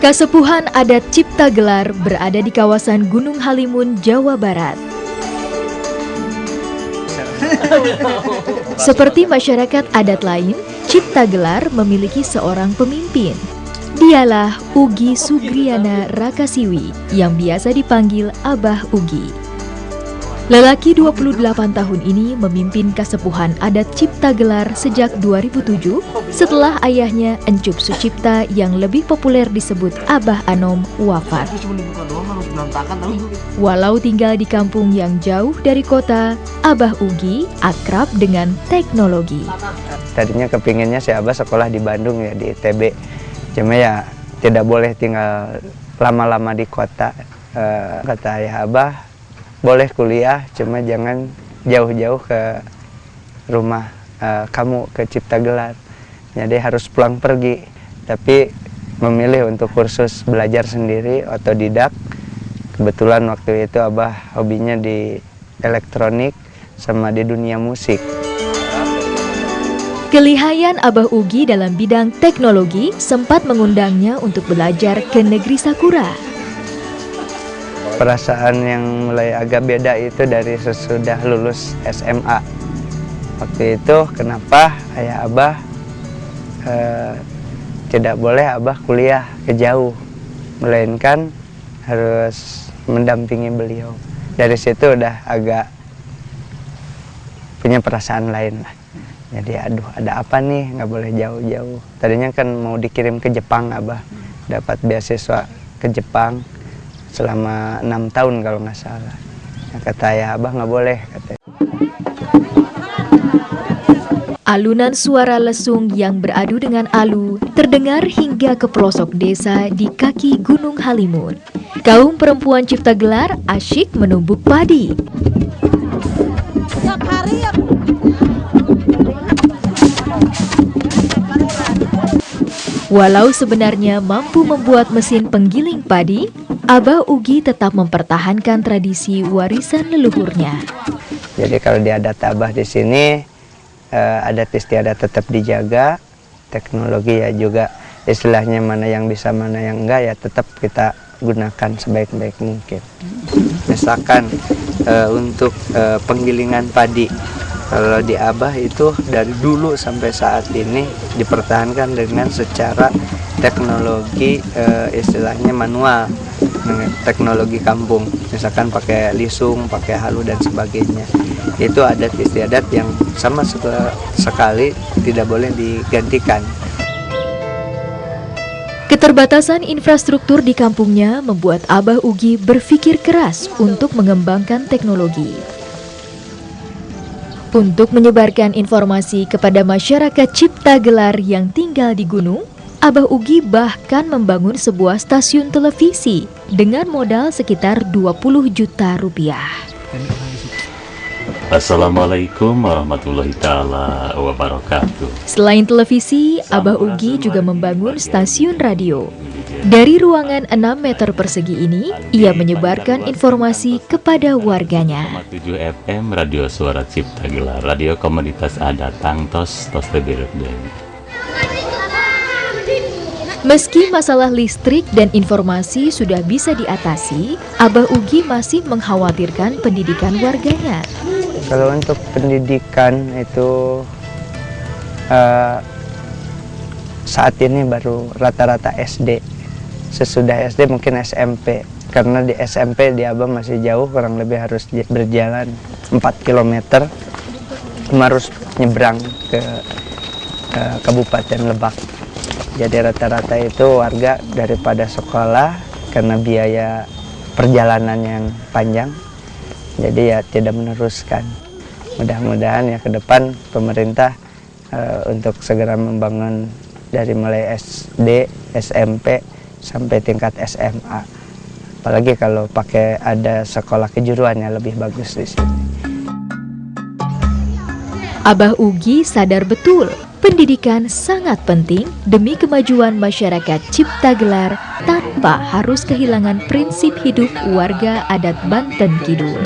Kasepuhan adat Cipta Gelar berada di kawasan Gunung Halimun, Jawa Barat. Seperti masyarakat adat lain, Cipta Gelar memiliki seorang pemimpin. Dialah Ugi Sugriana Rakasiwi yang biasa dipanggil Abah Ugi. Lelaki 28 tahun ini memimpin kasepuhan adat Cipta Gelar sejak 2007 setelah ayahnya Encup Sucipta yang lebih populer disebut Abah Anom wafat. Walau tinggal di kampung yang jauh dari kota, Abah Ugi akrab dengan teknologi. Tadinya kepinginnya si Abah sekolah di Bandung ya, di ITB. Cuma ya tidak boleh tinggal lama-lama di kota. Kata ayah Abah, boleh kuliah, cuma jangan jauh-jauh ke rumah kamu, ke Cipta Gelar. Jadi harus pulang pergi, tapi memilih untuk kursus belajar sendiri, otodidak. Kebetulan waktu itu Abah hobinya di elektronik sama di dunia musik. Kelihayan Abah Ugi dalam bidang teknologi sempat mengundangnya untuk belajar ke negeri Sakura. Perasaan yang mulai agak beda itu dari sesudah lulus SMA. Waktu itu kenapa ayah Abah tidak boleh Abah kuliah ke jauh, melainkan harus mendampingi beliau. Dari situ udah agak punya perasaan lain lah. Jadi aduh, ada apa nih, nggak boleh jauh-jauh. Tadinya kan mau dikirim ke Jepang, Abah dapat beasiswa ke Jepang selama 6 tahun kalau nggak salah. Nah, kata ayah Abah nggak boleh, katanya. Alunan suara lesung yang beradu dengan alu terdengar hingga ke pelosok desa di kaki Gunung Halimun. Kaum perempuan Cipta Gelar asyik menumbuk padi. Walau sebenarnya mampu membuat mesin penggiling padi, Abah Ugi tetap mempertahankan tradisi warisan leluhurnya. Jadi kalau di adat Abah di sini, adat istiadat tetap dijaga, teknologi ya juga istilahnya mana yang bisa mana yang enggak ya tetap kita gunakan sebaik-baik mungkin. Misalkan untuk penggilingan padi, kalau di Abah itu dari dulu sampai saat ini dipertahankan dengan secara teknologi istilahnya manual, dengan teknologi kampung, misalkan pakai lisung, pakai halu dan sebagainya. Itu adat istiadat yang sama sekali tidak boleh digantikan. Keterbatasan infrastruktur di kampungnya membuat Abah Ugi berpikir keras untuk mengembangkan teknologi. Untuk menyebarkan informasi kepada masyarakat Cipta Gelar yang tinggal di gunung, Abah Ugi bahkan membangun sebuah stasiun televisi dengan modal sekitar 20 juta rupiah. Assalamualaikum warahmatullahi ta'ala wabarakatuh. Selain televisi, Abah Ugi juga membangun stasiun radio. Dari ruangan 6 meter persegi ini, ia menyebarkan informasi kepada warganya. 7 FM Radio Suara Cipta Gelar, radio komunitas adat Tangtos Tos Tebirden. Meski masalah listrik dan informasi sudah bisa diatasi, Abah Ugi masih mengkhawatirkan pendidikan warganya. Kalau untuk pendidikan itu saat ini baru rata-rata SD. Sesudah SD mungkin SMP. Karena di SMP di Abah masih jauh, kurang lebih harus berjalan 4 km. Harus nyebrang ke Kabupaten Lebak. Jadi rata-rata itu warga daripada sekolah karena biaya perjalanan yang panjang, jadi ya tidak meneruskan. Mudah-mudahan ya ke depan pemerintah untuk segera membangun dari mulai SD, SMP sampai tingkat SMA. Apalagi kalau pakai ada sekolah kejuruan yang lebih bagus di sini. Abah Ugi sadar betul pendidikan sangat penting demi kemajuan masyarakat Cipta Gelar tanpa harus kehilangan prinsip hidup warga adat Banten Kidul.